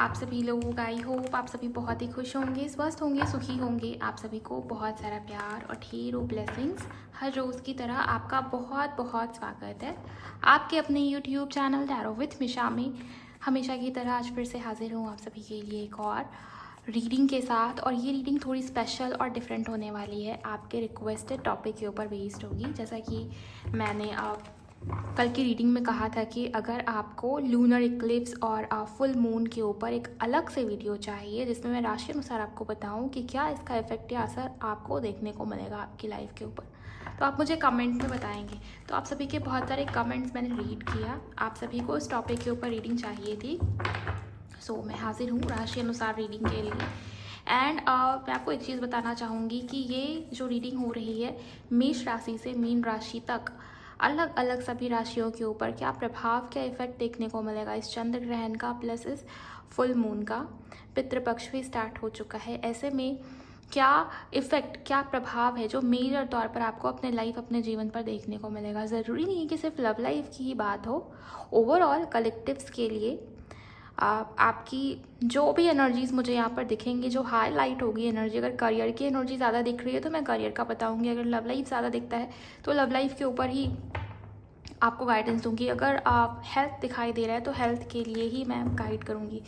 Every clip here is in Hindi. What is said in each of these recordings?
आप सभी लोग, आई होप आप सभी बहुत ही खुश होंगे, स्वस्थ होंगे, सुखी होंगे। आप सभी को बहुत सारा प्यार और ढेरों ब्लेसिंग्स। हर रोज़ की तरह आपका बहुत बहुत स्वागत है आपके अपने यूट्यूब चैनल टैरो विथ मिशा में। हमेशा की तरह आज फिर से हाजिर हूँ आप सभी के लिए एक और रीडिंग के साथ। और ये रीडिंग थोड़ी स्पेशल और डिफरेंट होने वाली है, आपके रिक्वेस्टेड टॉपिक के ऊपर बेस्ड होगी। जैसा कि मैंने कल की रीडिंग में कहा था कि अगर आपको लूनर इक्लिप्स और फुल मून के ऊपर एक अलग से वीडियो चाहिए जिसमें मैं राशि अनुसार आपको बताऊं कि क्या इसका इफेक्ट या असर आपको देखने को मिलेगा आपकी लाइफ के ऊपर, तो आप मुझे कमेंट में बताएंगे। तो आप सभी के बहुत सारे कमेंट्स मैंने रीड किया, आप सभी को इस टॉपिक के ऊपर रीडिंग चाहिए थी। सो मैं हाजिर हूँ राशि अनुसार रीडिंग के लिए। एंड मैं आपको एक चीज़ बताना चाहूँगी कि ये जो रीडिंग हो रही है मेष राशि से मीन राशि तक अलग अलग सभी राशियों के ऊपर क्या प्रभाव, क्या इफेक्ट देखने को मिलेगा इस चंद्र ग्रहण का प्लस इस फुल मून का। पितृपक्ष भी स्टार्ट हो चुका है, ऐसे में क्या इफेक्ट, क्या प्रभाव है जो मेजर तौर पर आपको अपने लाइफ, अपने जीवन पर देखने को मिलेगा। ज़रूरी नहीं है कि सिर्फ लव लाइफ की ही बात हो, ओवरऑल कलेक्टिव्स के लिए आपकी जो भी एनर्जीज मुझे यहाँ पर दिखेंगी, जो हाईलाइट होगी एनर्जी, अगर करियर की एनर्जी ज़्यादा दिख रही है तो मैं करियर का बताऊंगी, अगर लव लाइफ ज़्यादा दिखता है तो लव लाइफ के ऊपर ही आपको गाइडेंस दूंगी, अगर आप हेल्थ दिखाई दे रहा है तो हेल्थ के लिए ही मैं गाइड करूंगी।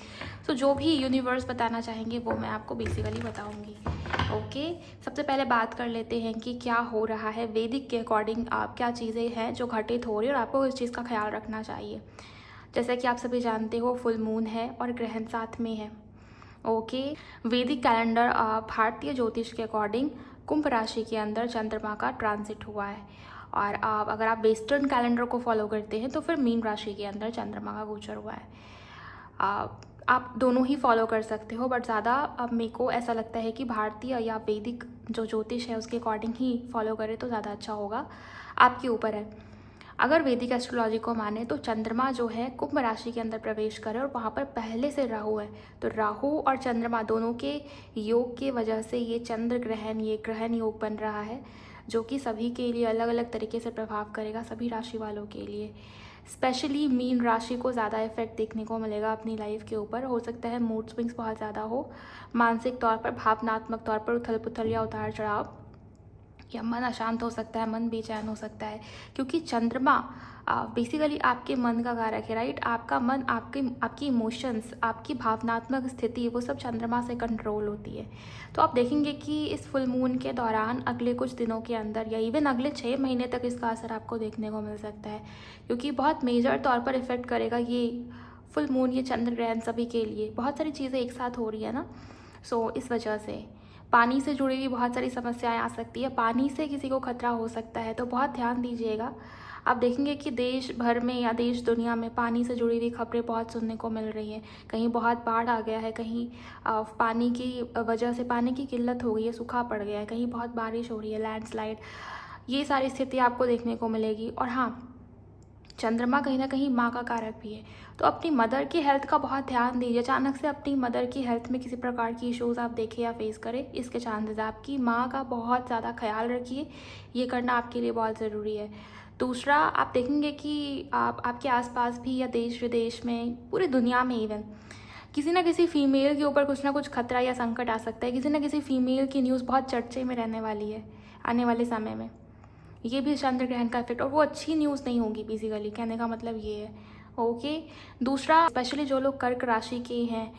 तो जो भी यूनिवर्स बताना चाहेंगे वो मैं आपको बेसिकली बताऊंगी। ओके, सबसे पहले बात कर लेते हैं कि क्या हो रहा है वैदिक के अकॉर्डिंग, आप क्या चीज़ें हैं जो घटित हो रही है और आपको इस चीज़ का ख्याल रखना चाहिए। जैसा कि आप सभी जानते हो फुल मून है और ग्रहण साथ में है। ओके, वैदिक कैलेंडर भारतीय ज्योतिष के अकॉर्डिंग कुंभ राशि के अंदर चंद्रमा का ट्रांजिट हुआ है, और अगर आप वेस्टर्न कैलेंडर को फॉलो करते हैं तो फिर मीन राशि के अंदर चंद्रमा का गोचर हुआ है। आप दोनों ही फॉलो कर सकते हो, बट ज़्यादा अब मेरे को ऐसा लगता है कि भारतीय या वैदिक जो ज्योतिष है उसके अकॉर्डिंग ही फॉलो करें तो ज़्यादा अच्छा होगा, आपके ऊपर है। अगर वैदिक एस्ट्रोलॉजी को माने तो चंद्रमा जो है कुंभ राशि के अंदर प्रवेश करे और वहाँ पर पहले से राहु है, तो राहु और चंद्रमा दोनों के योग की वजह से ये चंद्र ग्रहण, ये ग्रहण योग बन रहा है, जो कि सभी के लिए अलग अलग तरीके से प्रभाव करेगा, सभी राशि वालों के लिए। स्पेशली मीन राशि को ज़्यादा इफेक्ट देखने को मिलेगा अपनी लाइफ के ऊपर। हो सकता है मूड स्विंग्स बहुत ज़्यादा हो, मानसिक तौर पर, भावनात्मक तौर पर उथल पुथल या उतार चढ़ाव, या मन अशांत हो सकता है, मन बेचैन हो सकता है, क्योंकि चंद्रमा बेसिकली आपके मन का कारक है, राइट। आपका मन, आपकी इमोशंस, आपकी भावनात्मक स्थिति, वो सब चंद्रमा से कंट्रोल होती है। तो आप देखेंगे कि इस फुल मून के दौरान अगले कुछ दिनों के अंदर या इवन अगले 6 महीने तक इसका असर आपको देखने को मिल सकता है, क्योंकि बहुत मेजर तौर पर इफेक्ट करेगा ये फुल मून, ये चंद्र ग्रहण सभी के लिए। बहुत सारी चीज़ें एक साथ हो रही है ना, सो इस वजह से पानी से जुड़ी हुई बहुत सारी समस्याएं आ सकती है, पानी से किसी को खतरा हो सकता है, तो बहुत ध्यान दीजिएगा। आप देखेंगे कि देश भर में या देश दुनिया में पानी से जुड़ी हुई खबरें बहुत सुनने को मिल रही हैं। कहीं बहुत बाढ़ आ गया है, कहीं पानी की वजह से पानी की किल्लत हो गई है, सूखा पड़ गया है, कहीं बहुत बारिश हो रही है, लैंडस्लाइड, ये सारी स्थिति आपको देखने को मिलेगी। और हाँ, चंद्रमा कहीं ना कहीं माँ का कारक भी है, तो अपनी मदर की हेल्थ का बहुत ध्यान दीजिए। अचानक से अपनी मदर की हेल्थ में किसी प्रकार की इश्यूज़ आप देखें या फेस करें, इसके चांसेस, आपकी माँ का बहुत ज़्यादा ख्याल रखिए, ये करना आपके लिए बहुत ज़रूरी है। दूसरा, आप देखेंगे कि आपके आसपास भी या देश विदेश में, पूरी दुनिया में इवन, किसी ना किसी फीमेल के ऊपर कुछ ना कुछ खतरा या संकट आ सकता है। किसी ना किसी फीमेल की न्यूज़ बहुत चर्चे में रहने वाली है आने वाले समय में। ये भी चंद्र ग्रहण का इफेक्ट, और वो अच्छी न्यूज़ नहीं होगी बेसिकली, कहने का मतलब ये है। ओके, दूसरा, स्पेशली जो लोग कर्क राशि के हैं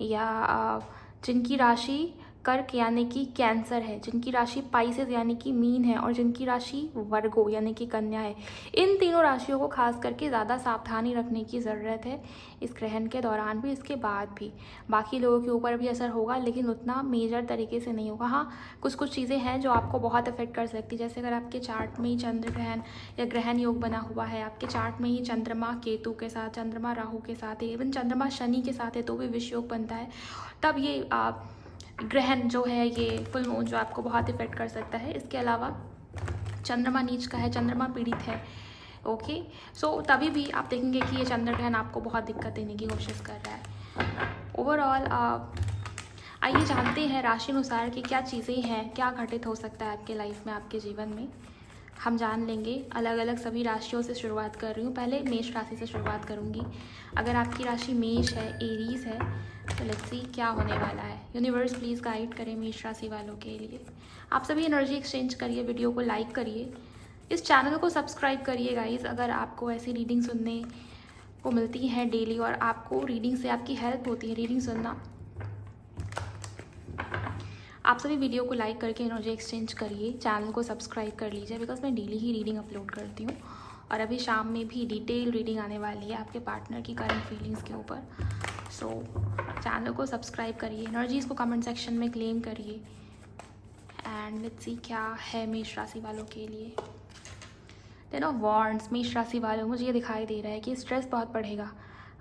या जिनकी राशि कर्क यानी कि कैंसर है, जिनकी राशि पाइसेस यानी कि मीन है, और जिनकी राशि वर्गो यानी कि कन्या है, इन तीनों राशियों को खास करके ज़्यादा सावधानी रखने की ज़रूरत है इस ग्रहण के दौरान भी, इसके बाद भी। बाकी लोगों के ऊपर भी असर होगा लेकिन उतना मेजर तरीके से नहीं होगा। हाँ, कुछ कुछ चीज़ें हैं जो आपको बहुत अफेक्ट कर सकती है, जैसे अगर आपके चार्ट में ही चंद्र ग्रहण या ग्रहण योग बना हुआ है, आपके चार्ट में ही चंद्रमा केतु के साथ, चंद्रमा राहु के साथ है, इवन चंद्रमा शनि के साथ है, तो भी विष योग बनता है, तब ये ग्रहण जो है, ये फुल मून जो आपको बहुत इफेक्ट कर सकता है। इसके अलावा चंद्रमा नीच का है, चंद्रमा पीड़ित है। ओके, सो तभी भी आप देखेंगे कि ये चंद्र ग्रहण आपको बहुत दिक्कत देने की कोशिश कर रहा है। ओवरऑल आइए जानते हैं राशि अनुसार कि क्या चीज़ें हैं, क्या घटित हो सकता है आपके लाइफ में, आपके जीवन में। हम जान लेंगे अलग अलग सभी राशियों से शुरुआत कर रही हूँ। पहले मेष राशि से शुरुआत करूँगी। अगर आपकी राशि मेष है, एरीज है, तो लेट्स सी क्या होने वाला है। यूनिवर्स प्लीज़ गाइड करें मेष राशि वालों के लिए। आप सभी एनर्जी एक्सचेंज करिए, वीडियो को लाइक करिए, इस चैनल को सब्सक्राइब करिए गाइज। अगर आपको ऐसी रीडिंग सुनने को मिलती हैं डेली और आपको रीडिंग से आपकी हेल्प होती है रीडिंग सुनना, आप सभी वीडियो को लाइक करके एनर्जी एक्सचेंज करिए, चैनल को सब्सक्राइब कर लीजिए, बिकॉज मैं डेली ही रीडिंग अपलोड करती हूँ। और अभी शाम में भी डिटेल रीडिंग आने वाली है आपके पार्टनर की करंट फीलिंग्स के ऊपर। सो चैनल को सब्सक्राइब करिए, एनर्जीज़ को कमेंट सेक्शन में क्लेम करिए। एंड लेट्स सी क्या है मेष राशि वालों के लिए। Ten of wands. मेष राशि वालों, मुझे ये दिखाई दे रहा है कि स्ट्रेस बहुत बढ़ेगा।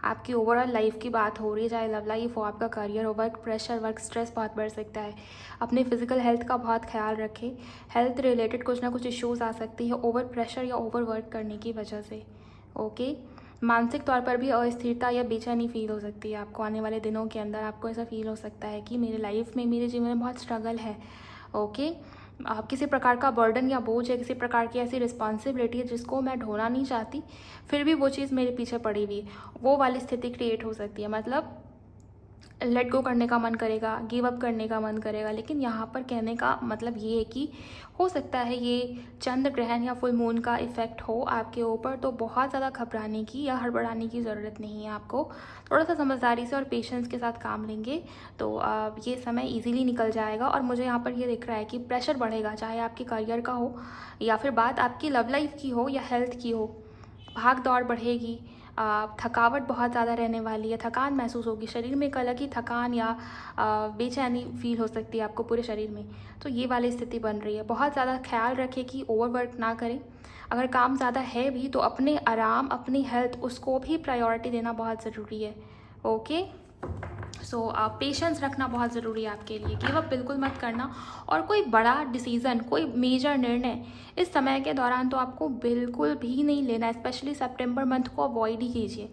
आपकी ओवरऑल लाइफ की बात हो रही है, चाहे लव लाइफ हो, आपका करियर हो, वर्क प्रेशर, वर्क स्ट्रेस बहुत बढ़ सकता है। अपने फिजिकल हेल्थ का बहुत ख्याल रखें। हेल्थ रिलेटेड कुछ ना कुछ इश्यूज आ सकती है ओवर प्रेशर या ओवर वर्क करने की वजह से। ओके, मानसिक तौर पर भी अस्थिरता या बेचैनी फील हो सकती है आपको आने वाले दिनों के अंदर। आपको ऐसा फील हो सकता है कि मेरे लाइफ में, मेरे जीवन में बहुत स्ट्रगल है। ओके, किसी प्रकार का बर्डन या बोझ है, किसी प्रकार की ऐसी रिस्पॉन्सिबिलिटी है जिसको मैं ढोना नहीं चाहती, फिर भी वो चीज़ मेरे पीछे पड़ी हुई है, वो वाली स्थिति क्रिएट हो सकती है। मतलब लेट गो करने का मन करेगा, गिव अप करने का मन करेगा। लेकिन यहाँ पर कहने का मतलब ये है कि हो सकता है ये चंद्र ग्रहण या फुल मून का इफेक्ट हो आपके ऊपर, तो बहुत ज़्यादा घबराने की या हड़बड़ाने की ज़रूरत नहीं है। आपको थोड़ा सा समझदारी से और पेशेंस के साथ काम लेंगे तो ये समय इजीली निकल जाएगा। और मुझे यहाँ पर ये दिख रहा है कि प्रेशर बढ़ेगा, चाहे आपके करियर का हो या फिर बात आपकी लव लाइफ की हो या हेल्थ की हो। भाग दौड़ बढ़ेगी, थकावट बहुत ज़्यादा रहने वाली है, थकान महसूस होगी, शरीर में एक अलग ही थकान या बेचैनी फील हो सकती है आपको पूरे शरीर में। तो ये वाली स्थिति बन रही है। बहुत ज़्यादा ख्याल रखें कि ओवरवर्क ना करें। अगर काम ज़्यादा है भी तो अपने आराम, अपनी हेल्थ, उसको भी प्रायोरिटी देना बहुत ज़रूरी है। ओके, सो पेशेंस रखना बहुत ज़रूरी है आपके लिए। गिव अप बिल्कुल मत करना। और कोई बड़ा डिसीज़न, कोई मेजर निर्णय इस समय के दौरान तो आपको बिल्कुल भी नहीं लेना है। स्पेशली सितंबर मंथ को अवॉइड ही कीजिए।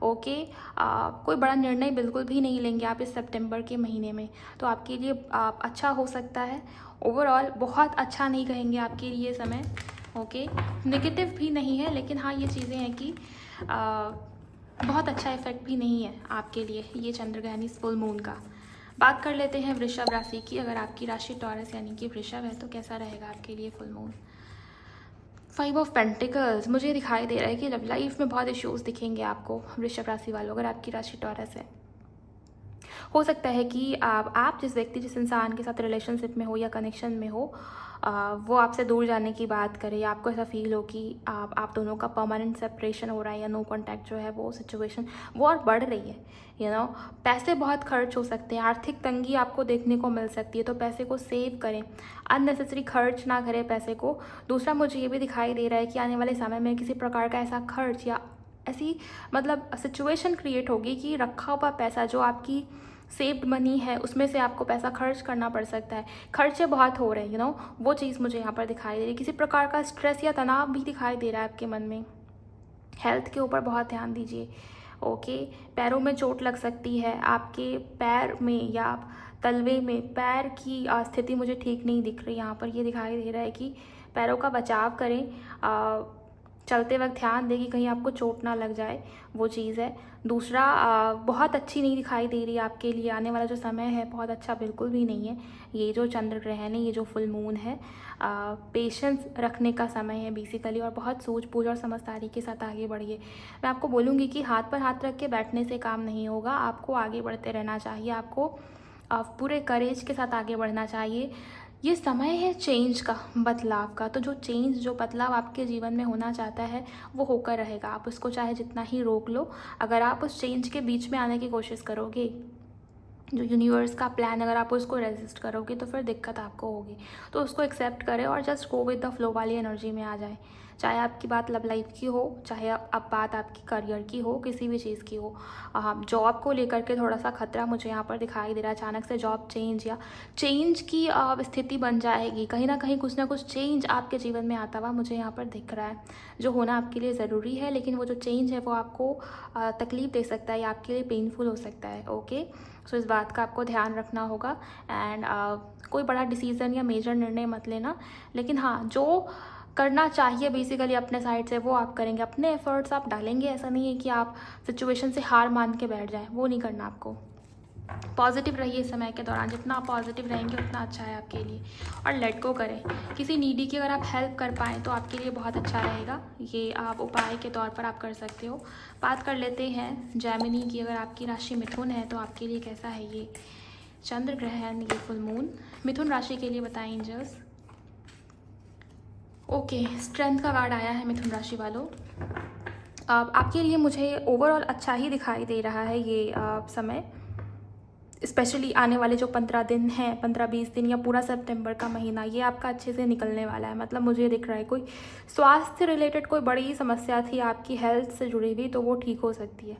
ओके, कोई बड़ा निर्णय बिल्कुल भी नहीं लेंगे आप इस सितंबर के महीने में, तो आपके लिए अच्छा हो सकता है। ओवरऑल बहुत अच्छा नहीं कहेंगे आपके लिए समय। ओके, नेगेटिव भी नहीं है, लेकिन हाँ ये चीज़ें हैं कि बहुत अच्छा इफेक्ट भी नहीं है आपके लिए ये चंद्रग्रहण इस फुल मून का। बात कर लेते हैं वृषभ राशि की। अगर आपकी राशि टॉरस यानी कि वृषभ है तो कैसा रहेगा आपके लिए फुल मून। 5 of pentacles. मुझे दिखाई दे रहा है कि लव लाइफ में बहुत इश्यूज दिखेंगे आपको वृषभ राशि वालों, अगर आपकी राशि टॉरस है। हो सकता है कि आप जिस व्यक्ति, जिस इंसान के साथ रिलेशनशिप में हो या कनेक्शन में हो, वो आपसे दूर जाने की बात करे, या आपको ऐसा फील हो कि आप दोनों का परमानेंट सेपरेशन हो रहा है या नो कांटेक्ट जो है वो सिचुएशन वो और बढ़ रही है। पैसे बहुत खर्च हो सकते हैं, आर्थिक तंगी आपको देखने को मिल सकती है, तो पैसे को सेव करें, अननेसेसरी खर्च ना करें पैसे को। दूसरा, मुझे ये भी दिखाई दे रहा है कि आने वाले समय में किसी प्रकार का ऐसा खर्च या ऐसी मतलब सिचुएशन क्रिएट होगी कि रखा हुआ पैसा, जो आपकी सेव्ड मनी है, उसमें से आपको पैसा खर्च करना पड़ सकता है। खर्चे बहुत हो रहे हैं वो चीज़ मुझे यहाँ पर दिखाई दे रही है। किसी प्रकार का स्ट्रेस या तनाव भी दिखाई दे रहा है आपके मन में। हेल्थ के ऊपर बहुत ध्यान दीजिए। ओके, पैरों में चोट लग सकती है, आपके पैर में या तलवे में पैर की स्थिति मुझे ठीक नहीं दिख रही। यहाँ पर ये दिखाई दे रहा है कि पैरों का बचाव करें, चलते वक्त ध्यान दें कि कहीं आपको चोट ना लग जाए, वो चीज़ है। दूसरा, बहुत अच्छी नहीं दिखाई दे रही आपके लिए आने वाला जो समय है, बहुत अच्छा बिल्कुल भी नहीं है। ये जो चंद्र ग्रहण है, ये जो फुल मून है, पेशेंस रखने का समय है बेसिकली, और बहुत सूझबूझ और समझदारी के साथ आगे बढ़िए। मैं आपको बोलूँगी कि हाथ पर हाथ रख के बैठने से काम नहीं होगा, आपको आगे बढ़ते रहना चाहिए, आपको पूरे करेज के साथ आगे बढ़ना चाहिए। ये समय है चेंज का, बदलाव का। तो जो चेंज, जो बदलाव आपके जीवन में होना चाहता है वो होकर रहेगा। आप उसको चाहे जितना ही रोक लो, अगर आप उस चेंज के बीच में आने की कोशिश करोगे, जो यूनिवर्स का प्लान, अगर आप उसको रेजिस्ट करोगे तो फिर दिक्कत आपको होगी। तो उसको एक्सेप्ट करें और just go with the flow वाली एनर्जी में आ जाए। चाहे आपकी बात लव लाइफ की हो, चाहे अब बात आपकी करियर की हो, किसी भी चीज़ की हो। जॉब को लेकर के थोड़ा सा खतरा मुझे यहाँ पर दिखाई दे रहा है। अचानक से जॉब चेंज या चेंज की स्थिति बन जाएगी। कहीं ना कहीं कुछ ना कुछ चेंज आपके जीवन में आता हुआ मुझे यहाँ पर दिख रहा है, जो होना आपके लिए ज़रूरी है। लेकिन वो जो चेंज है वो आपको तकलीफ़ दे सकता है या आपके लिए पेनफुल हो सकता है। ओके, सो इस बात का आपको ध्यान रखना होगा। एंड कोई बड़ा डिसीज़न या मेजर निर्णय मत लेना। लेकिन हाँ, जो करना चाहिए बेसिकली अपने साइड से, वो आप करेंगे, अपने एफर्ट्स आप डालेंगे। ऐसा नहीं है कि आप सिचुएशन से हार मान के बैठ जाएं, वो नहीं करना आपको। पॉजिटिव रहिए इस समय के दौरान, जितना आप पॉजिटिव रहेंगे उतना अच्छा है आपके लिए। और लेट गो करें, किसी नीडी की अगर आप हेल्प कर पाएँ तो आपके लिए बहुत अच्छा रहेगा। ये आप उपाय के तौर पर आप कर सकते हो। बात कर लेते हैं जेमिनी की। अगर आपकी राशि मिथुन है तो आपके लिए कैसा है ये चंद्र ग्रहण, ये फुल मून। मिथुन राशि के लिए बताएं एंजल्स। ओके, स्ट्रेंथ का कार्ड आया है मिथुन राशि वालों। आपके लिए मुझे ओवरऑल अच्छा ही दिखाई दे रहा है ये समय। स्पेशली आने वाले जो 15 दिन हैं, 15-20 दिन या पूरा सितंबर का महीना, ये आपका अच्छे से निकलने वाला है। मतलब मुझे दिख रहा है कोई स्वास्थ्य रिलेटेड कोई बड़ी समस्या थी आपकी हेल्थ से जुड़ी हुई, तो वो ठीक हो सकती है।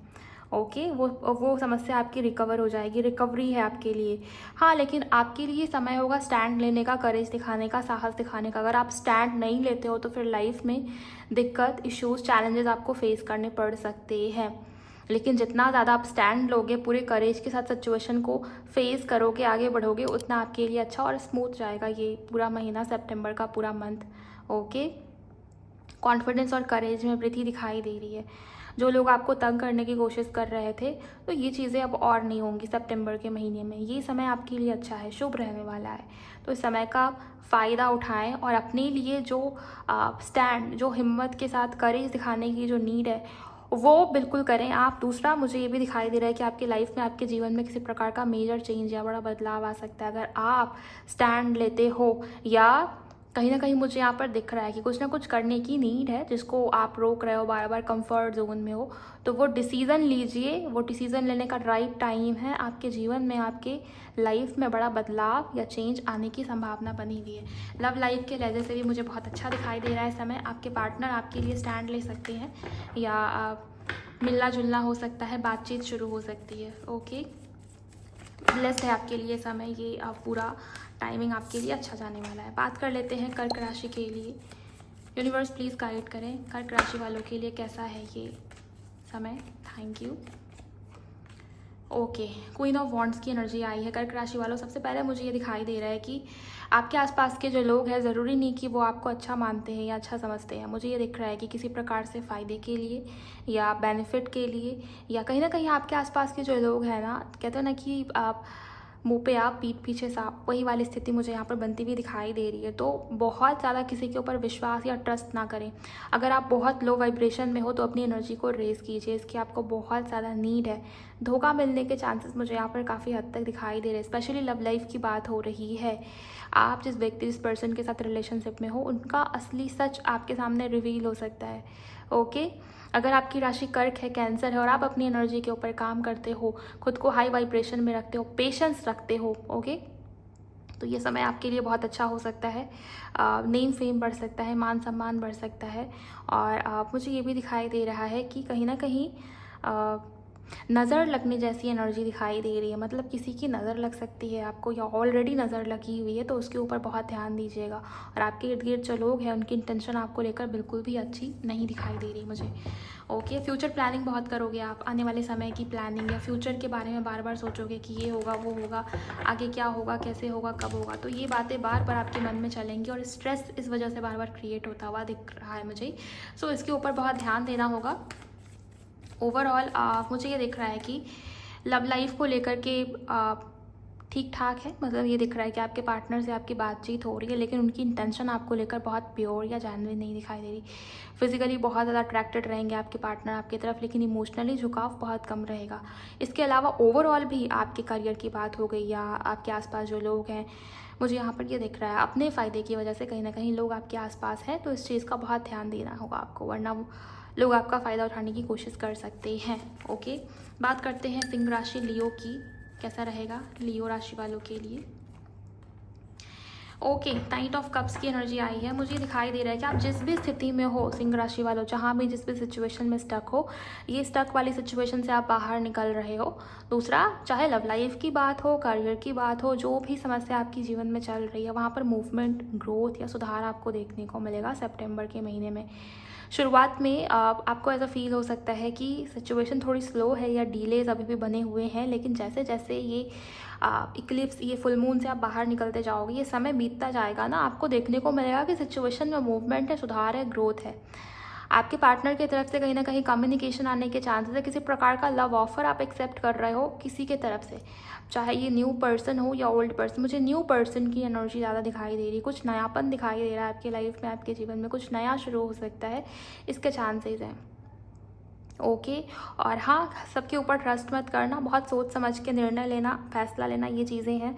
ओके, वो समस्या आपकी रिकवर हो जाएगी, रिकवरी है आपके लिए। हाँ, लेकिन आपके लिए समय होगा स्टैंड लेने का, करेज दिखाने का, साहस दिखाने का। अगर आप स्टैंड नहीं लेते हो तो फिर लाइफ में दिक्कत, इश्यूज, चैलेंजेस आपको फेस करने पड़ सकते हैं। लेकिन जितना ज़्यादा आप स्टैंड लोगे, पूरे करेज के साथ सिचुएशन को फेस करोगे, आगे बढ़ोगे, उतना आपके लिए अच्छा और स्मूथ जाएगा ये पूरा महीना, सितंबर का पूरा मंथ। ओके, कॉन्फिडेंस और करेज में वृद्धि दिखाई दे रही है। जो लोग आपको तंग करने की कोशिश कर रहे थे, तो ये चीज़ें अब और नहीं होंगी सितंबर के महीने में। ये समय आपके लिए अच्छा है, शुभ रहने वाला है। तो इस समय का फ़ायदा उठाएं और अपने लिए जो स्टैंड, जो हिम्मत के साथ करेज दिखाने की जो नीड है, वो बिल्कुल करें आप। दूसरा, मुझे ये भी दिखाई दे रहा है कि आपकी लाइफ में, आपके जीवन में किसी प्रकार का मेजर चेंज या बड़ा बदलाव आ सकता है अगर आप स्टैंड लेते हो। या कहीं ना कहीं मुझे यहाँ पर दिख रहा है कि कुछ ना कुछ करने की नीड है जिसको आप रोक रहे हो, बार बार कंफर्ट जोन में हो, तो वो डिसीज़न लीजिए। वो डिसीज़न लेने का राइट टाइम है। आपके जीवन में, आपके लाइफ में बड़ा बदलाव या चेंज आने की संभावना बनी हुई है। लव लाइफ के लहजे से भी मुझे बहुत अच्छा दिखाई दे रहा है समय। आपके पार्टनर आपके लिए स्टैंड ले सकते हैं, या मिलना जुलना हो सकता है, बातचीत शुरू हो सकती है। ओके, ब्लेस्ड है आपके लिए समय, ये पूरा टाइमिंग आपके लिए अच्छा जाने वाला है। बात कर लेते हैं कर्क राशि के लिए। यूनिवर्स प्लीज़ गाइड करें कर्क राशि वालों के लिए कैसा है ये समय। Thank you. Okay, queen of wands की एनर्जी आई है कर्क राशि वालों। सबसे पहले मुझे ये दिखाई दे रहा है कि आपके आसपास के जो लोग हैं, ज़रूरी नहीं कि वो आपको अच्छा मानते हैं या अच्छा समझते हैं। मुझे ये दिख रहा है कि किसी प्रकार से फ़ायदे के लिए या बेनिफिट के लिए, या कहीं ना कहीं आपके आसपास के जो लोग हैं ना, कहते हैं ना कि आप मुंह पे आप पीठ पीछे सांप, वही वाली स्थिति मुझे यहाँ पर बनती हुई दिखाई दे रही है। तो बहुत ज़्यादा किसी के ऊपर विश्वास या ट्रस्ट ना करें। अगर आप बहुत लो वाइब्रेशन में हो तो अपनी एनर्जी को रेज कीजिए, इसकी आपको बहुत ज़्यादा नीड है। धोखा मिलने के चांसेस मुझे यहाँ पर काफ़ी हद तक दिखाई दे रहे हैं। स्पेशली लव लाइफ की बात हो रही है। आप जिस व्यक्ति, जिस पर्सन के साथ रिलेशनशिप में हो, उनका असली सच आपके सामने रिवील हो सकता है। ओके, अगर आपकी राशि कर्क है, कैंसर है, और आप अपनी एनर्जी के ऊपर काम करते हो, खुद को हाई वाइब्रेशन में रखते हो, पेशेंस रखते हो, ओके, तो ये समय आपके लिए बहुत अच्छा हो सकता है। नेम फेम बढ़ सकता है, मान सम्मान बढ़ सकता है। और मुझे ये भी दिखाई दे रहा है कि कहीं ना कहीं नज़र लगने जैसी एनर्जी दिखाई दे रही है। मतलब किसी की नज़र लग सकती है आपको, या ऑलरेडी नज़र लगी हुई है, तो उसके ऊपर बहुत ध्यान दीजिएगा। और आपके इर्द गिर्द जो लोग हैं, उनकी इंटेंशन आपको लेकर बिल्कुल भी अच्छी नहीं दिखाई दे रही मुझे। ओके, फ्यूचर प्लानिंग बहुत करोगे आप। आने वाले समय की प्लानिंग या फ्यूचर के बारे में बार बार सोचोगे कि ये होगा, वो होगा, आगे क्या होगा, कैसे होगा, कब होगा। तो ये बातें बार बार आपके मन में चलेंगी और स्ट्रेस इस वजह से बार बार क्रिएट होता हुआ दिख रहा है मुझे। सो इसके ऊपर बहुत ध्यान देना होगा। ओवरऑल मुझे ये दिख रहा है कि लव लाइफ को लेकर के ठीक ठाक है। मतलब ये दिख रहा है कि आपके पार्टनर से आपकी बातचीत हो रही है, लेकिन उनकी इंटेंशन आपको लेकर बहुत प्योर या जेन्युइन नहीं दिखाई दे रही। फिजिकली बहुत ज़्यादा अट्रैक्टेड रहेंगे आपके पार्टनर आपकी तरफ, लेकिन इमोशनली झुकाव बहुत कम रहेगा। इसके अलावा ओवरऑल भी आपके करियर की बात हो गई या आपके आसपास जो लोग हैं, मुझे यहाँ पर ये दिख रहा है अपने फ़ायदे की वजह से कहीं ना कहीं लोग आपके आसपास हैं, तो इस चीज़ का बहुत ध्यान देना होगा आपको, वरना लोग आपका फ़ायदा उठाने की कोशिश कर सकते हैं। ओके, बात करते हैं सिंह राशि लियो की, कैसा रहेगा लियो राशि वालों के लिए। ओके, नाइट ऑफ कप्स की एनर्जी आई है। मुझे दिखाई दे रहा है कि आप जिस भी स्थिति में हो, सिंह राशि वालों, जहाँ भी जिस भी सिचुएशन में स्टक हो, ये स्टक वाली सिचुएशन से आप बाहर निकल रहे हो। दूसरा, चाहे लव लाइफ की बात हो, करियर की बात हो, जो भी समस्या आपकी जीवन में चल रही है, वहाँ पर मूवमेंट, ग्रोथ या सुधार आपको देखने को मिलेगा सितंबर के महीने में। शुरुआत में आपको ऐसा फील हो सकता है कि सिचुएशन थोड़ी स्लो है या डिलेज अभी भी बने हुए हैं, लेकिन जैसे जैसे ये इक्लिप्स, ये फुल मून से आप बाहर निकलते जाओगे। ये समय बीतता जाएगा ना, आपको देखने को मिलेगा कि सिचुएशन में मूवमेंट है, सुधार है, ग्रोथ है। आपके पार्टनर की तरफ से कहीं ना कहीं कम्युनिकेशन आने के चांसेस है। किसी प्रकार का लव ऑफर आप एक्सेप्ट कर रहे हो किसी के तरफ से, चाहे ये न्यू पर्सन हो या ओल्ड पर्सन। मुझे न्यू पर्सन की एनर्जी ज़्यादा दिखाई दे रही है, कुछ नयापन दिखाई दे रहा है आपकी लाइफ में, आपके जीवन में कुछ नया शुरू हो सकता है, इसके चांसेस हैं। ओके और हाँ, सबके ऊपर ट्रस्ट मत करना, बहुत सोच समझ के निर्णय लेना, फैसला लेना, ये चीज़ें हैं।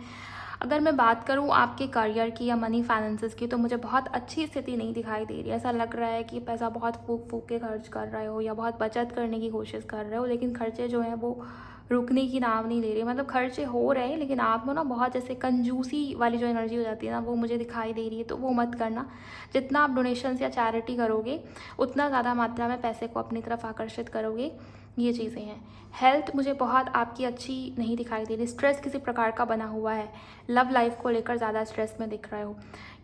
अगर मैं बात करूँ आपके करियर की या मनी फाइनेंसेस की, तो मुझे बहुत अच्छी स्थिति नहीं दिखाई दे रही। ऐसा लग रहा है कि पैसा बहुत फूक फूक के खर्च कर रहे हो या बहुत बचत करने की कोशिश कर रहे हो, लेकिन खर्चे जो हैं वो रुकने की नाम नहीं ले रही। मतलब खर्चे हो रहे हैं, लेकिन आप ना बहुत जैसे कंजूसी वाली जो एनर्जी हो जाती है ना, वो मुझे दिखाई दे रही है। तो वो मत करना। जितना आप डोनेशंस या चैरिटी करोगे, उतना ज़्यादा मात्रा में पैसे को अपनी तरफ आकर्षित करोगे, ये चीज़ें हैं। हेल्थ मुझे बहुत आपकी अच्छी नहीं दिखाई दे रही। स्ट्रेस किसी प्रकार का बना हुआ है, लव लाइफ को लेकर ज़्यादा स्ट्रेस में दिख रहे हो।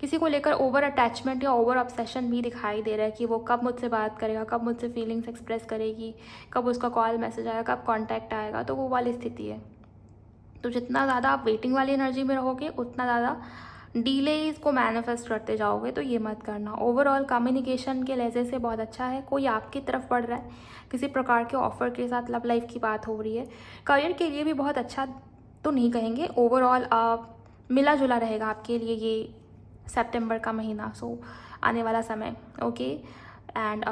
किसी को लेकर ओवर अटैचमेंट या ओवर ऑब्सेशन भी दिखाई दे रहा है कि वो कब मुझसे बात करेगा, कब मुझसे फीलिंग्स एक्सप्रेस करेगी, कब उसका कॉल मैसेज आएगा, कब कॉन्टैक्ट आएगा, तो वो वाली स्थिति है। तो जितना ज़्यादा आप वेटिंग वाली एनर्जी में रहोगे, उतना ज़्यादा डिलेज को मैनिफेस्ट करते जाओगे, तो ये मत करना। ओवरऑल कम्युनिकेशन के लहजे से बहुत अच्छा है। कोई आपकी तरफ बढ़ रहा है, किसी प्रकार के ऑफर के साथ लव लाइफ की बात हो रही है। करियर के लिए भी बहुत अच्छा तो नहीं कहेंगे, ओवरऑल मिला जुला रहेगा आपके लिए ये सितंबर का महीना, सो आने वाला समय। ओके एंड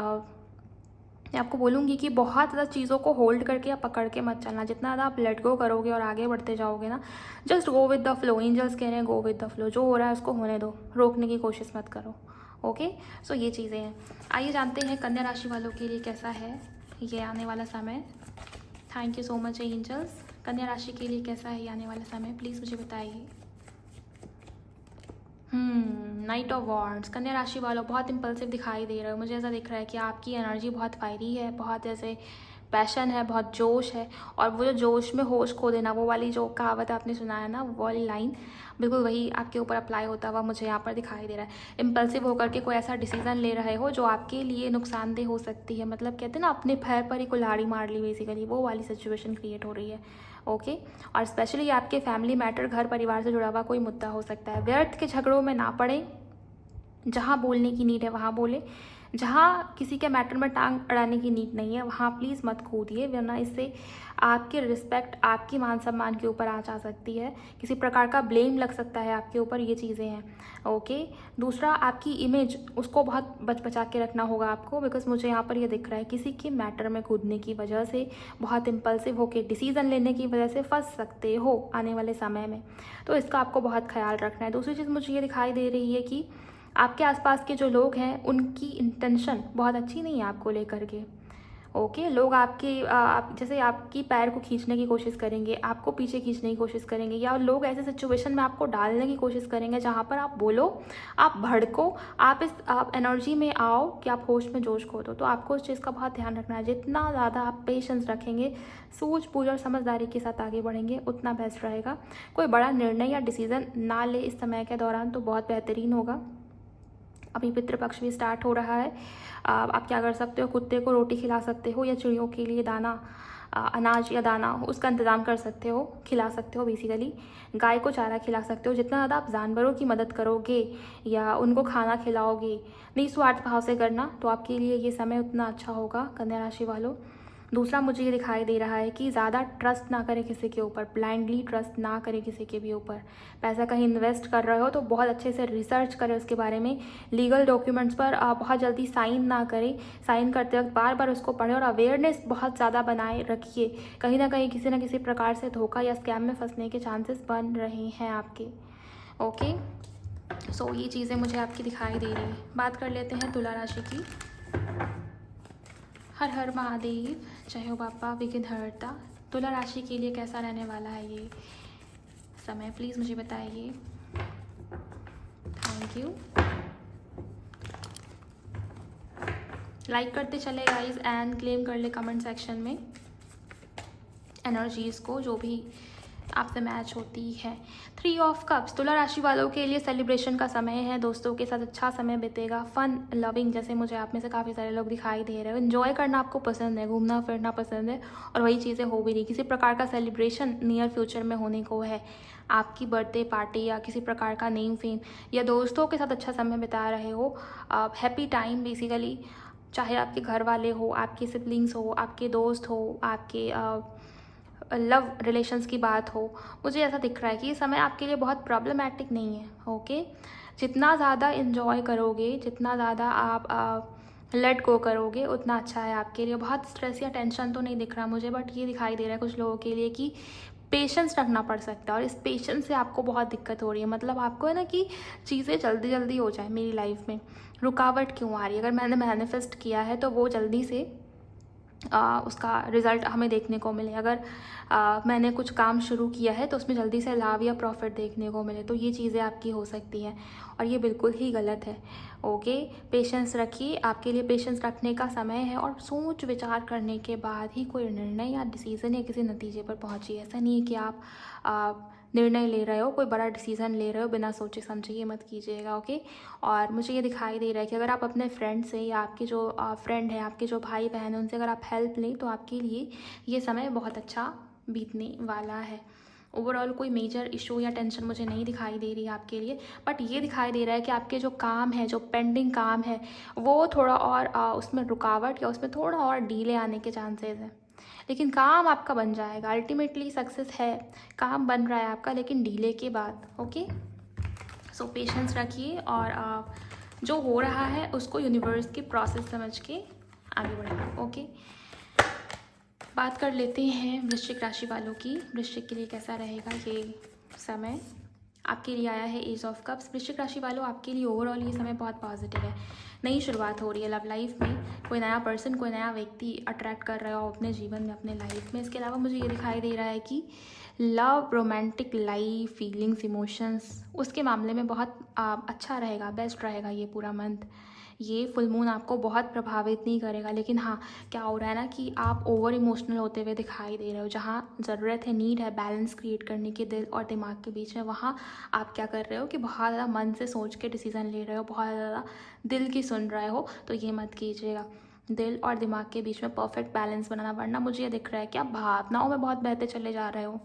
मैं आपको बोलूँगी कि बहुत ज़्यादा चीज़ों को होल्ड करके या पकड़ के मत चलना। जितना ज़्यादा आप लेट गो करोगे और आगे बढ़ते जाओगे ना, just go with the flow. Angels कह रहे हैं गो विद द फ्लो, जो हो रहा है उसको होने दो, रोकने की कोशिश मत करो। ओके सो ये चीज़ें हैं। आइए जानते हैं कन्या राशि वालों के लिए कैसा है ये आने वाला समय। Thank you so much angels. कन्या राशि के लिए कैसा है ये आने वाला समय, प्लीज़ मुझे बताइए। Night of wands. कन्या राशि वालों बहुत इम्पल्सिव दिखाई दे रहे हो। मुझे ऐसा दिख रहा है कि आपकी एनर्जी बहुत फायरी है, बहुत जैसे पैशन है, बहुत जोश है। और वो जो जोश में होश खो देना, वो वाली जो कहावत आपने सुना है ना, वो वाली लाइन बिल्कुल वही आपके ऊपर अप्लाई होता हुआ मुझे यहाँ पर दिखाई दे रहा है। इम्पल्सिव होकर के कोई ऐसा डिसीजन ले रहे हो जो आपके लिए नुकसानदेह हो सकती है। मतलब कहते हैं ना, अपने पैर पर ही कुल्हाड़ी मार ली, बेसिकली वो वाली सिचुएशन क्रिएट हो रही है। ओके और स्पेशली आपके फैमिली मैटर, घर परिवार से जुड़ा हुआ कोई मुद्दा हो सकता है। व्यर्थ के झगड़ों में ना पड़े, जहाँ बोलने की नीड है वहाँ बोले, जहाँ किसी के मैटर में टांग अड़ाने की नीड नहीं है वहाँ प्लीज़ मत कूदिए, वरना इससे आपकी रिस्पेक्ट, आपकी मान सम्मान के ऊपर आँच आ सकती है। किसी प्रकार का ब्लेम लग सकता है आपके ऊपर, ये चीज़ें हैं। ओके दूसरा, आपकी इमेज, उसको बहुत बचा के रखना होगा आपको, बिकॉज मुझे यहाँ पर ये दिख रहा है किसी के मैटर में कूदने की वजह से, बहुत इम्पल्सिव होकर डिसीज़न लेने की वजह से फंस सकते हो आने वाले समय में। तो इसका आपको बहुत ख्याल रखना है। दूसरी चीज़ मुझे ये दिखाई दे रही है कि आपके आसपास के जो लोग हैं उनकी इंटेंशन बहुत अच्छी नहीं है आपको लेकर के। ओके लोग आपके जैसे आपकी पैर को खींचने की कोशिश करेंगे, आपको पीछे खींचने की कोशिश करेंगे, या लोग ऐसे सिचुएशन में आपको डालने की कोशिश करेंगे जहाँ पर आप बोलो, आप भड़को, आप एनर्जी में आओ कि आप होश में जोश खो दो। तो आपको उस चीज़ का बहुत ध्यान रखना है। जितना ज़्यादा आप पेशेंस रखेंगे, सूझबूझ और समझदारी के साथ आगे बढ़ेंगे, उतना बेस्ट रहेगा। कोई बड़ा निर्णय या डिसीज़न ना ले इस समय के दौरान तो बहुत बेहतरीन होगा। अभी पितृपक्ष भी स्टार्ट हो रहा है। आप क्या कर सकते हो, कुत्ते को रोटी खिला सकते हो, या चिड़ियों के लिए दाना, अनाज या दाना उसका इंतज़ाम कर सकते हो, खिला सकते हो। बेसिकली गाय को चारा खिला सकते हो। जितना ज़्यादा आप जानवरों की मदद करोगे या उनको खाना खिलाओगे निस्वार्थ भाव से करना, तो आपके लिए ये समय उतना अच्छा होगा कन्या राशि वालों। दूसरा, मुझे ये दिखाई दे रहा है कि ज़्यादा ट्रस्ट ना करें किसी के ऊपर, ब्लाइंडली ट्रस्ट ना करें किसी के भी ऊपर। पैसा कहीं इन्वेस्ट कर रहे हो तो बहुत अच्छे से रिसर्च करें उसके बारे में। लीगल डॉक्यूमेंट्स पर बहुत जल्दी साइन ना करें। साइन करते वक्त बार बार उसको पढ़ें और अवेयरनेस बहुत ज़्यादा बनाए रखिए। कहीं ना कहीं किसी न किसी प्रकार से धोखा या स्कैम में फंसने के चांसेस बन रहे हैं आपके। ओके सो ये चीज़ें मुझे आपकी दिखाई दे रही है। बात कर लेते हैं तुला राशि की। हर हर महादेव, जय हो बापा विघ्नहर्ता। तुला राशि के लिए कैसा रहने वाला है ये समय, प्लीज़ मुझे बताइए। Thank you. लाइक करते चले गाइस एंड क्लेम कर ले कमेंट सेक्शन में एनर्जीज़ को, जो भी आपसे मैच होती है। 3 ऑफ कप्स तुला राशि वालों के लिए सेलिब्रेशन का समय है, दोस्तों के साथ अच्छा समय बीतेगा, फन लविंग जैसे मुझे आप में से काफ़ी सारे लोग दिखाई दे रहे हो। एंजॉय करना आपको पसंद है, घूमना फिरना पसंद है और वही चीज़ें हो भी रही। किसी प्रकार का सेलिब्रेशन नियर फ्यूचर में होने को है, आपकी बर्थडे पार्टी या किसी प्रकार का नेम फेम या दोस्तों के साथ अच्छा समय बिता रहे हो। हैप्पी टाइम बेसिकली, चाहे आपके घर वाले हो, आपके सिबलिंग्स हो, आपके दोस्त हो, आपके लव रिलेशंस की बात हो, मुझे ऐसा दिख रहा है कि ये समय आपके लिए बहुत प्रॉब्लमैटिक नहीं है। ओके, जितना ज़्यादा इन्जॉय करोगे, जितना ज़्यादा आप लेट गो करोगे उतना अच्छा है आपके लिए। बहुत स्ट्रेस या टेंशन तो नहीं दिख रहा मुझे, बट ये दिखाई दे रहा है कुछ लोगों के लिए कि पेशेंस रखना पड़ सकता है और इस पेशेंस से आपको बहुत दिक्कत हो रही है। मतलब आपको है ना कि चीज़ें जल्दी जल्दी हो जाए मेरी लाइफ में, रुकावट क्यों आ रही है। अगर मैंने मैनिफेस्ट किया है तो वो जल्दी से उसका रिज़ल्ट हमें देखने को मिले। अगर मैंने कुछ काम शुरू किया है तो उसमें जल्दी से लाभ या प्रॉफिट देखने को मिले, तो ये चीज़ें आपकी हो सकती हैं और ये बिल्कुल ही गलत है। ओके, पेशेंस रखिए, आपके लिए पेशेंस रखने का समय है और सोच विचार करने के बाद ही कोई निर्णय या डिसीज़न या किसी नतीजे पर पहुँचिए। ऐसा नहीं है कि आप निर्णय ले रहे हो, कोई बड़ा डिसीज़न ले रहे हो बिना सोचे समझे, ये मत कीजिएगा। ओके, और मुझे ये दिखाई दे रहा है कि अगर आप अपने फ्रेंड से या आपके जो फ्रेंड हैं, आपके जो भाई बहन हैं, उनसे अगर आप हेल्प लें तो आपके लिए ये समय बहुत अच्छा बीतने वाला है। ओवरऑल कोई मेजर इशू या टेंशन मुझे नहीं दिखाई दे रही है आपके लिए, बट ये दिखाई दे रहा है कि आपके जो काम है, जो पेंडिंग काम है, वो थोड़ा और उसमें रुकावट या उसमें थोड़ा और डीले आने के चांसेस हैं। लेकिन काम आपका बन जाएगा, अल्टीमेटली सक्सेस है, काम बन रहा है आपका, लेकिन डीले के बाद। ओके, सो पेशेंस रखिए और जो हो रहा है उसको यूनिवर्स की प्रोसेस समझ के आगे बढ़िए। ओके, बात कर लेते हैं वृश्चिक राशि वालों की। वृश्चिक के लिए कैसा रहेगा ये समय। आपके लिए आया है एज ऑफ कप्स। वृश्चिक राशि वालों, आपके लिए ओवरऑल ये समय बहुत पॉजिटिव है। नई शुरुआत हो रही है लव लाइफ में, कोई नया पर्सन, कोई नया व्यक्ति अट्रैक्ट कर रहे हो अपने जीवन में, अपने लाइफ में। इसके अलावा मुझे ये दिखाई दे रहा है कि love, romantic life, feelings, emotions, उसके मामले में बहुत अच्छा रहेगा, बेस्ट रहेगा ये पूरा मंथ। ये फुल मून आपको बहुत प्रभावित नहीं करेगा, लेकिन हाँ, क्या हो रहा है ना कि आप ओवर इमोशनल होते हुए दिखाई दे रहे हो। जहाँ ज़रूरत है, नीड है बैलेंस क्रिएट करने की दिल और दिमाग के बीच में, वहाँ आप क्या कर रहे हो कि बहुत ज़्यादा मन से सोच के डिसीज़न ले रहे हो, बहुत ज़्यादा दिल की सुन रहे हो, तो ये मत कीजिएगा। दिल और दिमाग के बीच में परफेक्ट बैलेंस बनाना, वरना मुझे ये दिख रहा है कि आप भावनाओं में बहुत बहते चले जा रहे हो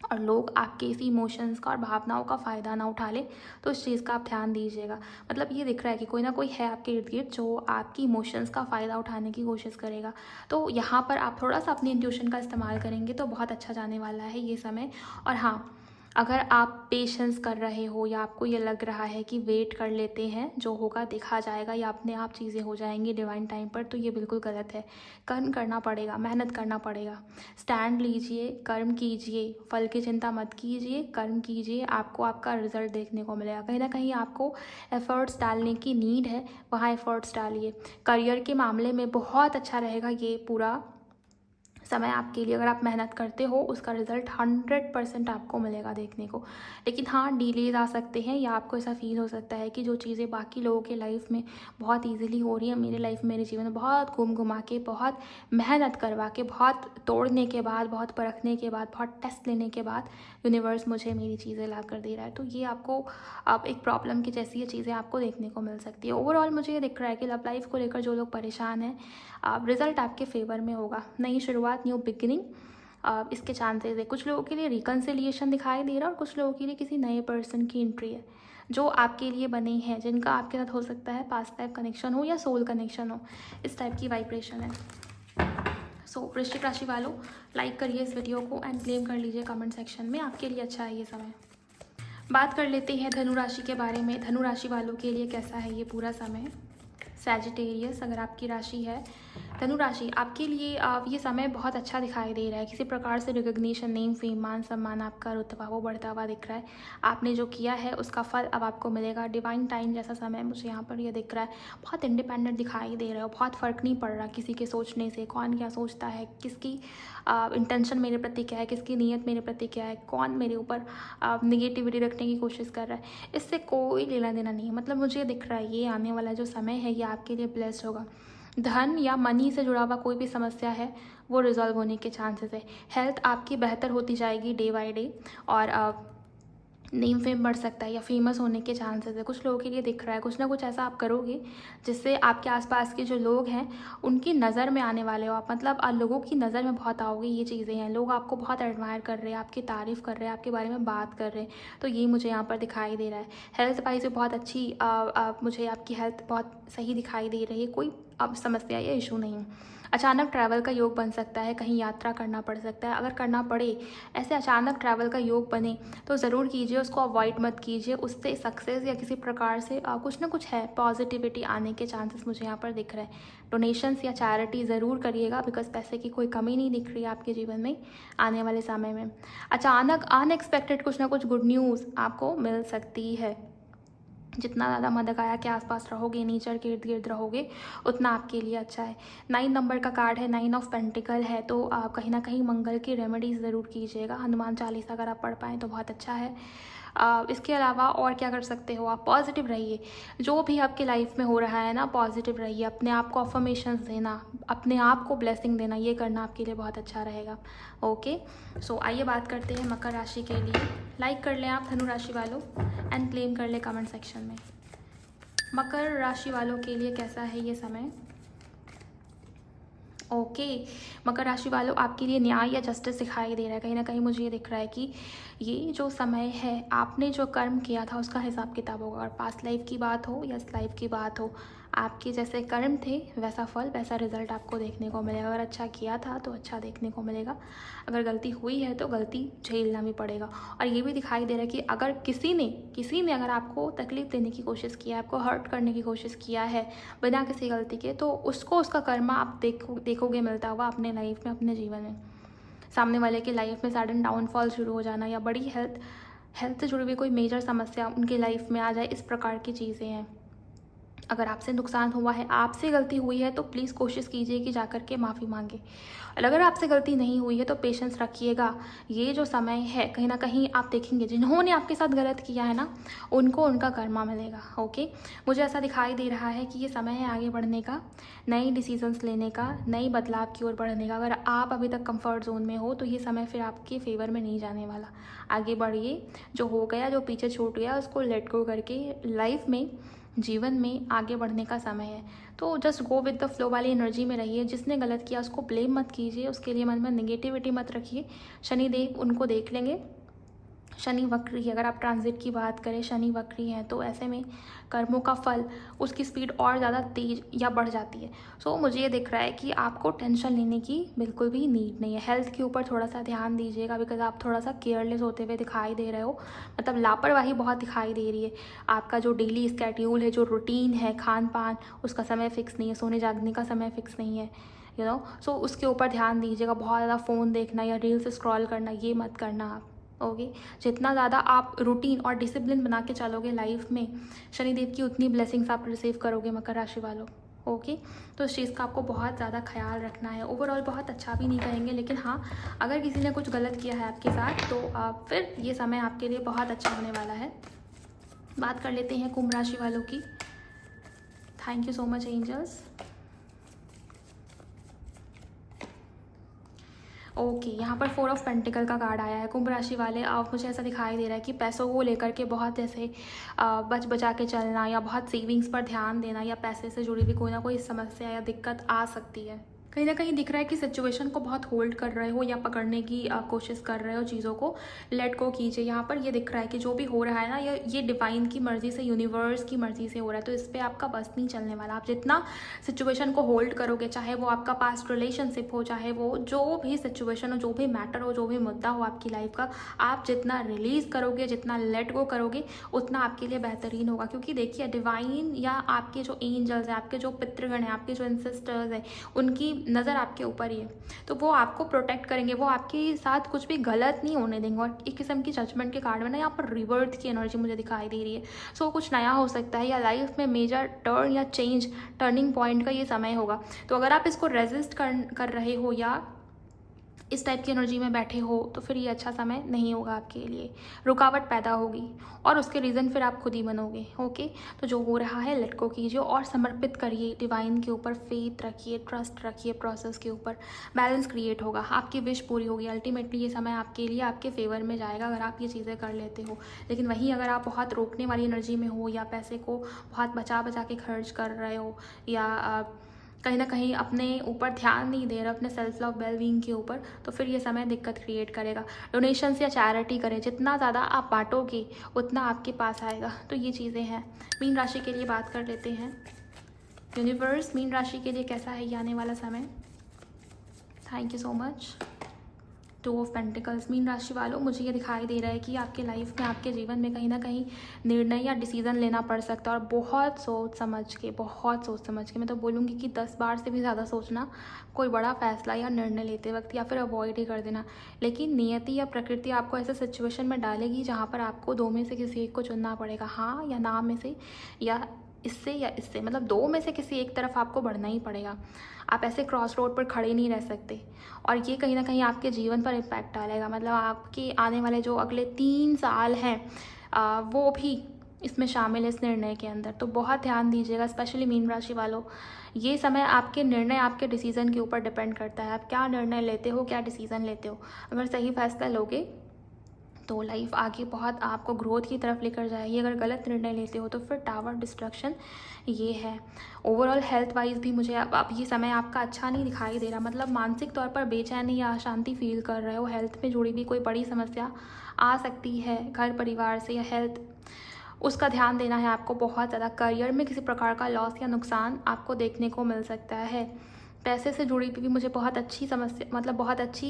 और लोग आपके इसी इमोशंस का और भावनाओं का फ़ायदा ना उठा ले, तो इस चीज़ का आप ध्यान दीजिएगा। मतलब ये दिख रहा है कि कोई ना कोई है आपके इर्द गिर्द जो आपकी इमोशंस का फ़ायदा उठाने की कोशिश करेगा, तो यहाँ पर आप थोड़ा सा अपनी इंट्यूशन का इस्तेमाल करेंगे तो बहुत अच्छा जाने वाला है ये समय। और हाँ, अगर आप पेशेंस कर रहे हो या आपको ये लग रहा है कि वेट कर लेते हैं, जो होगा देखा जाएगा या अपने आप चीज़ें हो जाएंगी डिवाइन टाइम पर, तो ये बिल्कुल गलत है। कर्म करना पड़ेगा, मेहनत करना पड़ेगा, स्टैंड लीजिए, कर्म कीजिए, फल की चिंता मत कीजिए, कर्म कीजिए, आपको आपका रिजल्ट देखने को मिलेगा। कहीं ना कहीं आपको एफर्ट्स डालने की नीड है, वहाँ एफर्ट्स डालिए। करियर के मामले में बहुत अच्छा रहेगा ये पूरा समय आपके लिए। अगर आप मेहनत करते हो उसका रिजल्ट 100% आपको मिलेगा देखने को। लेकिन हाँ, डिलेज आ सकते हैं या आपको ऐसा फील हो सकता है कि जो चीज़ें बाकी लोगों के लाइफ में बहुत इजीली हो रही है, मेरे लाइफ में, मेरे जीवन में बहुत घूम घुमा के, बहुत मेहनत करवा के, बहुत तोड़ने के बाद, बहुत परखने के बाद, बहुत टेस्ट लेने के बाद यूनिवर्स मुझे मेरी चीज़ें ला कर दे रहा है। तो ये आपको अब एक प्रॉब्लम की जैसी ये चीज़ें आपको देखने को मिल सकती है। ओवरऑल मुझे ये दिख रहा है कि लव लाइफ को लेकर जो लोग परेशान हैं, रिजल्ट आपके फेवर में होगा। नई शुरुआत, न्यू बिगिनिंग, इसके चांसेस है। कुछ लोगों के लिए रिकन्सिलिएशन दिखाई दे रहा है और कुछ लोगों के लिए किसी नए पर्सन की एंट्री है जो आपके लिए बने हैं, जिनका आपके साथ हो सकता है पास्ट लाइफ कनेक्शन हो या सोल कनेक्शन हो, इस टाइप की वाइब्रेशन है। सो वृश्चिक राशि वालों, लाइक करिए इस वीडियो को एंड क्लेम कर लीजिए कमेंट सेक्शन में, आपके लिए अच्छा है ये समय। बात कर लेते हैं धनु राशि के बारे में। धनु राशि वालों के लिए कैसा है ये पूरा समय। सैजिटेरियस अगर आपकी राशि है, धनु राशि, आपके लिए ये समय बहुत अच्छा दिखाई दे रहा है। किसी प्रकार से रिकग्निशन, नेम फेम, मान सम्मान, आपका रुतबा वो बढ़ता हुआ दिख रहा है। आपने जो किया है उसका फल अब आपको मिलेगा। डिवाइन टाइम जैसा समय मुझे यहाँ पर ये दिख रहा है। बहुत इंडिपेंडेंट दिखाई दे रहे हो, बहुत फ़र्क नहीं पड़ रहा किसी के सोचने से, कौन क्या सोचता है, किसकी इंटेंशन मेरे प्रति क्या है, किसकी नीयत मेरे प्रति क्या है, कौन मेरे ऊपर निगेटिविटी रखने की कोशिश कर रहा है, इससे कोई लेना देना नहीं है। मतलब मुझे दिख रहा है ये आने वाला जो समय है ये आपके लिए ब्लेस्ड होगा। धन या मनी से जुड़ा हुआ कोई भी समस्या है वो रिजॉल्व होने के चांसेस है। हेल्थ आपकी बेहतर होती जाएगी डे बाय डे, और नेम फेम बढ़ सकता है या फेमस होने के चांसेस है। कुछ लोगों के लिए दिख रहा है कुछ ना कुछ ऐसा आप करोगे जिससे आपके आसपास के जो लोग हैं उनकी नज़र में आने वाले हो आप, मतलब लोगों की नज़र में बहुत आओगे। ये चीज़ें हैं, लोग आपको बहुत एडमायर कर रहे हैं, आपकी तारीफ़ कर रहे हैं, आपके बारे में बात कर रहे हैं, तो ये मुझे यहाँ पर दिखाई दे रहा है। हेल्थ वाइज बहुत अच्छी मुझे आपकी हेल्थ बहुत सही दिखाई दे रही है, कोई अब समस्या या इशू नहीं है। अचानक ट्रैवल का योग बन सकता है, कहीं यात्रा करना पड़ सकता है। अगर करना पड़े, ऐसे अचानक ट्रैवल का योग बने तो ज़रूर कीजिए, उसको अवॉइड मत कीजिए। उससे सक्सेस या किसी प्रकार से कुछ ना कुछ है पॉजिटिविटी आने के चांसेस मुझे यहाँ पर दिख रहे हैं। डोनेशंस या चैरिटी ज़रूर करिएगा, बिकॉज पैसे की कोई कमी नहीं दिख रही है आपके जीवन में आने वाले समय में। अचानक अनएक्सपेक्टेड कुछ ना कुछ गुड न्यूज़ आपको मिल सकती है। जितना ज़्यादा मदकाया के आसपास रहोगे, नेचर के इर्द गिर्द रहोगे, उतना आपके लिए अच्छा है। 9 नंबर का कार्ड है, 9 ऑफ पेंटिकल है, तो आप कहीं ना कहीं मंगल की रेमेडीज़ ज़रूर कीजिएगा। हनुमान चालीसा अगर आप पढ़ पाएँ तो बहुत अच्छा है। इसके अलावा और क्या कर सकते हो आप, पॉजिटिव रहिए। जो भी आपकी लाइफ में हो रहा है ना, पॉजिटिव रहिए। अपने आप को अफर्मेशंस देना, अपने आप को ब्लेसिंग देना, ये करना आपके लिए बहुत अच्छा रहेगा। ओके, सो आइए बात करते हैं मकर राशि के लिए। लाइक कर लें आप धनु राशि वालों एंड क्लेम कर लें कमेंट सेक्शन में। मकर राशि वालों के लिए कैसा है ये समय? ओके, मकर राशि वालों आपके लिए न्याय या जस्टिस दिखाई दे रहा है। कहीं ना कहीं मुझे ये दिख रहा है कि ये जो समय है, आपने जो कर्म किया था उसका हिसाब किताब होगा। और पास्ट लाइफ की बात हो या इस लाइफ की बात हो, आपके जैसे कर्म थे वैसा फल, वैसा रिजल्ट आपको देखने को मिलेगा। अगर अच्छा किया था तो अच्छा देखने को मिलेगा, अगर गलती हुई है तो गलती झेलना भी पड़ेगा। और ये भी दिखाई दे रहा है कि अगर किसी ने अगर आपको तकलीफ़ देने की कोशिश किया है, आपको हर्ट करने की कोशिश किया है बिना किसी गलती के, तो उसको उसका कर्मा आप देखोगे मिलता हुआ अपने लाइफ में, अपने जीवन में। सामने वाले की लाइफ में सडन डाउनफॉल शुरू हो जाना, या बड़ी हेल्थ से जुड़ी हुई कोई मेजर समस्या उनकी लाइफ में आ जाए, इस प्रकार की चीज़ें हैं। अगर आपसे नुकसान हुआ है, आपसे गलती हुई है, तो प्लीज़ कोशिश कीजिए कि जाकर के माफ़ी मांगे। और अगर आपसे गलती नहीं हुई है तो पेशेंस रखिएगा। ये जो समय है, कहीं ना कहीं आप देखेंगे जिन्होंने आपके साथ गलत किया है ना, उनको उनका कर्मा मिलेगा। ओके, मुझे ऐसा दिखाई दे रहा है कि ये समय है आगे बढ़ने का, नई डिसीजंस लेने का, नई बदलाव की ओर बढ़ने का। अगर आप अभी तक कंफर्ट जोन में हो तो ये समय फिर आपके फेवर में नहीं जाने वाला। आगे बढ़िए, जो हो गया, जो पीछे छूट गया, उसको लेट गो करके लाइफ में, जीवन में आगे बढ़ने का समय है। तो just go with the flow वाली एनर्जी में रहिए। जिसने गलत किया उसको ब्लेम मत कीजिए, उसके लिए मन में नेगेटिविटी मत रखिए। शनिदेव उनको देख लेंगे। शनि वक्री है, अगर आप ट्रांजिट की बात करें, शनि वक्री हैं, तो ऐसे में कर्मों का फल, उसकी स्पीड और ज़्यादा तेज या बढ़ जाती है। सो मुझे ये दिख रहा है कि आपको टेंशन लेने की बिल्कुल भी नीड नहीं है। हेल्थ के ऊपर थोड़ा सा ध्यान दीजिएगा, बिकॉज आप थोड़ा सा केयरलेस होते हुए दिखाई दे रहे हो, मतलब लापरवाही बहुत दिखाई दे रही है। आपका जो डेली स्केड्यूल है, जो रूटीन है, खान पान, उसका समय फिक्स नहीं है, सोने जागने का समय फिक्स नहीं है, सो उसके ऊपर ध्यान दीजिएगा। बहुत ज़्यादा फ़ोन देखना या रील्स स्क्रॉल करना, ये मत करना आप। ओके, जितना ज़्यादा आप रूटीन और डिसिप्लिन बना के चलोगे लाइफ में, शनिदेव की उतनी ब्लेसिंग्स आप रिसीव करोगे मकर राशि वालों। ओके, तो इस चीज़ का आपको बहुत ज़्यादा ख्याल रखना है। ओवरऑल बहुत अच्छा भी नहीं कहेंगे, लेकिन हाँ, अगर किसी ने कुछ गलत किया है आपके साथ तो फिर ये समय आपके लिए बहुत अच्छा होने वाला है। बात कर लेते हैं कुंभ राशि वालों की। Thank you so much angels. Okay, यहाँ पर 4 ऑफ पेंटिकल का कार्ड आया है। कुंभ राशि वाले, मुझे ऐसा दिखाई दे रहा है कि पैसों को लेकर के बहुत ऐसे बच बचा के चलना, या बहुत सेविंग्स पर ध्यान देना, या पैसे से जुड़ी हुई कोई ना कोई समस्या या दिक्कत आ सकती है। कहीं ना कहीं दिख रहा है कि सिचुएशन को बहुत होल्ड कर रहे हो या पकड़ने की कोशिश कर रहे हो चीज़ों को। लेट गो कीजिए। यहाँ पर ये दिख रहा है कि जो भी हो रहा है ना, ये डिवाइन की मर्ज़ी से, यूनिवर्स की मर्ज़ी से हो रहा है, तो इस पर आपका बस नहीं चलने वाला। आप जितना सिचुएशन को होल्ड करोगे, चाहे वो आपका पास्ट रिलेशनशिप हो, चाहे वो जो भी सिचुएशन हो, जो भी मैटर हो, जो भी मुद्दा हो आपकी लाइफ का, आप जितना रिलीज़ करोगे, जितना लेट गो करोगे, उतना आपके लिए बेहतरीन होगा। क्योंकि देखिए, डिवाइन या आपके जो एंजल्स हैं, आपके जो पितृगण हैं, आपके जो एंसेस्टर्स हैं, उनकी नज़र आपके ऊपर ही है, तो वो आपको प्रोटेक्ट करेंगे, वो आपके साथ कुछ भी गलत नहीं होने देंगे। और एक किस्म की जजमेंट के कार्ड में ना, यहाँ पर रिवर्थ की एनर्जी मुझे दिखाई दे रही है। सो कुछ नया हो सकता है, या लाइफ में मेजर टर्न या चेंज, टर्निंग पॉइंट का ये समय होगा। तो अगर आप इसको रेजिस्ट कर रहे हो, या इस टाइप की एनर्जी में बैठे हो तो फिर ये अच्छा समय नहीं होगा आपके लिए, रुकावट पैदा होगी और उसके रीज़न फिर आप खुद ही बनोगे। ओके, तो जो हो रहा है लेट गो कीजिए और समर्पित करिए डिवाइन के ऊपर, फेथ रखिए, ट्रस्ट रखिए प्रोसेस के ऊपर, बैलेंस क्रिएट होगा, आपकी विश पूरी होगी। अल्टीमेटली ये समय आपके लिए आपके फेवर में जाएगा अगर आप ये चीज़ें कर लेते हो। लेकिन वहीं अगर आप बहुत रोकने वाली एनर्जी में हो या पैसे को बहुत बचा बचा के खर्च कर रहे हो या कहीं ना कहीं अपने ऊपर ध्यान नहीं दे रहे, अपने सेल्फ लव वेलबींग के ऊपर, तो फिर ये समय दिक्कत क्रिएट करेगा। डोनेशंस या चैरिटी करें, जितना ज़्यादा आप बांटोगे उतना आपके पास आएगा। तो ये चीज़ें हैं। मीन राशि के लिए बात कर लेते हैं। यूनिवर्स मीन राशि के लिए कैसा है ये आने वाला समय? Thank you so much. 2 of pentacles. Mean राशि वालों, मुझे ये दिखाई दे रहा है कि आपके लाइफ में, आपके जीवन में कहीं ना कहीं निर्णय या डिसीज़न लेना पड़ सकता है और बहुत सोच समझ के, मैं तो बोलूँगी कि 10 बार से भी ज़्यादा सोचना कोई बड़ा फैसला या निर्णय लेते वक्त, या फिर अवॉइड ही कर देना। लेकिन नियति या प्रकृति आपको ऐसे सिचुएशन में डालेगी जहाँ पर आपको 2 में से किसी एक को चुनना पड़ेगा, हाँ या ना में से, या इससे, मतलब 2 में से किसी एक तरफ आपको बढ़ना ही पड़ेगा। आप ऐसे क्रॉस रोड पर खड़े नहीं रह सकते और ये कहीं ना कहीं आपके जीवन पर इम्पैक्ट डालेगा। मतलब आपके आने वाले जो अगले 3 साल हैं वो भी इसमें शामिल है इस निर्णय के अंदर। तो बहुत ध्यान दीजिएगा, स्पेशली मीन राशि वालों। ये समय आपके निर्णय, आपके डिसीज़न के ऊपर डिपेंड करता है। आप क्या निर्णय लेते हो, क्या डिसीज़न लेते हो। अगर सही फैसला लोगे तो लाइफ आगे बहुत आपको ग्रोथ की तरफ लेकर जाएगी। अगर गलत निर्णय लेते हो तो फिर टावर डिस्ट्रक्शन ये है। ओवरऑल हेल्थ वाइज भी मुझे अब ये समय आपका अच्छा नहीं दिखाई दे रहा। मतलब मानसिक तौर पर बेचैनी या अशांति फील कर रहे हो। हेल्थ में जुड़ी भी कोई बड़ी समस्या आ सकती है, घर परिवार से या हेल्थ, उसका ध्यान देना है आपको बहुत ज़्यादा। करियर में किसी प्रकार का लॉस या नुकसान आपको देखने को मिल सकता है। पैसे से जुड़ी भी मुझे बहुत अच्छी समस्या, मतलब बहुत अच्छी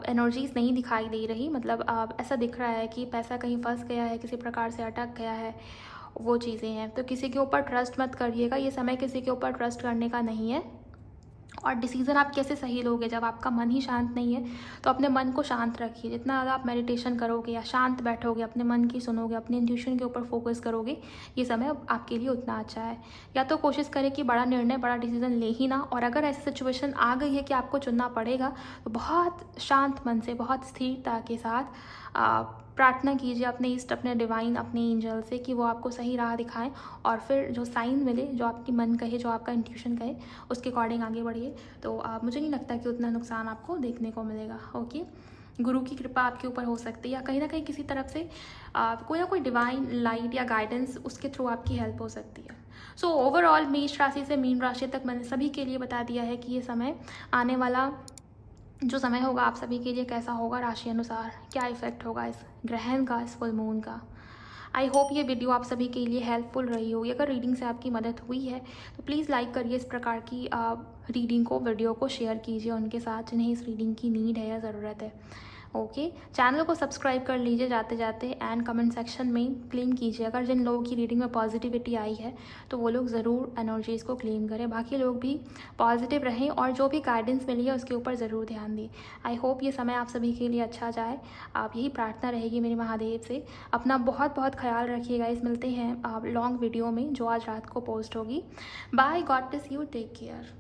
एनर्जीज नहीं दिखाई दे रही। मतलब ऐसा दिख रहा है कि पैसा कहीं फंस गया है, किसी प्रकार से अटक गया है, वो चीज़ें हैं। तो किसी के ऊपर ट्रस्ट मत करिएगा, ये समय किसी के ऊपर ट्रस्ट करने का नहीं है। और डिसीज़न आप कैसे सही लोगे जब आपका मन ही शांत नहीं है? तो अपने मन को शांत रखिए। जितना ज़्यादा आप मेडिटेशन करोगे या शांत बैठोगे, अपने मन की सुनोगे, अपने इंट्यूशन के ऊपर फोकस करोगे, ये समय आपके लिए उतना अच्छा है। या तो कोशिश करें कि बड़ा निर्णय, बड़ा डिसीज़न ले ही ना, और अगर ऐसी सिचुएशन आ गई है कि आपको चुनना पड़ेगा तो बहुत शांत मन से, बहुत स्थिरता के साथ प्रार्थना कीजिए अपने इष्ट, अपने डिवाइन, अपने एंजल से कि वो आपको सही राह दिखाएं और फिर जो साइन मिले, जो आपकी मन कहे, जो आपका इंट्यूशन कहे, उसके अकॉर्डिंग आगे बढ़िए। तो मुझे नहीं लगता कि उतना नुकसान आपको देखने को मिलेगा। ओके, गुरु की कृपा आपके ऊपर हो सकती है या कहीं ना कहीं किसी तरफ से कोई ना कोई डिवाइन लाइट या गाइडेंस, उसके थ्रू आपकी हेल्प हो सकती है। सो ओवरऑल मेष राशि से मीन राशि तक मैंने सभी के लिए बता दिया है कि ये समय, आने वाला जो समय होगा आप सभी के लिए कैसा होगा, राशि अनुसार क्या इफेक्ट होगा इस ग्रहण का, इस फुल मून का। आई होप ये वीडियो आप सभी के लिए हेल्पफुल रही होगी। अगर रीडिंग से आपकी मदद हुई है तो प्लीज़ लाइक करिए इस प्रकार की रीडिंग को, वीडियो को शेयर कीजिए उनके साथ जिन्हें इस रीडिंग की नीड है या ज़रूरत है। ओके, चैनल को सब्सक्राइब कर लीजिए जाते जाते, एंड कमेंट सेक्शन में क्लेम कीजिए अगर जिन लोगों की रीडिंग में पॉजिटिविटी आई है तो वो लोग ज़रूर एनर्जीज़ को क्लेम करें, बाकी लोग भी पॉजिटिव रहें और जो भी गाइडेंस मिली है उसके ऊपर ज़रूर ध्यान दें। आई होप ये समय आप सभी के लिए अच्छा जाए, आप यही प्रार्थना रहेगी मेरे महादेव से। अपना बहुत बहुत ख्याल रखिएगा। इस मिलते हैं आप लॉन्ग वीडियो में जो आज रात को पोस्ट होगी। Bye, God bless you, take care.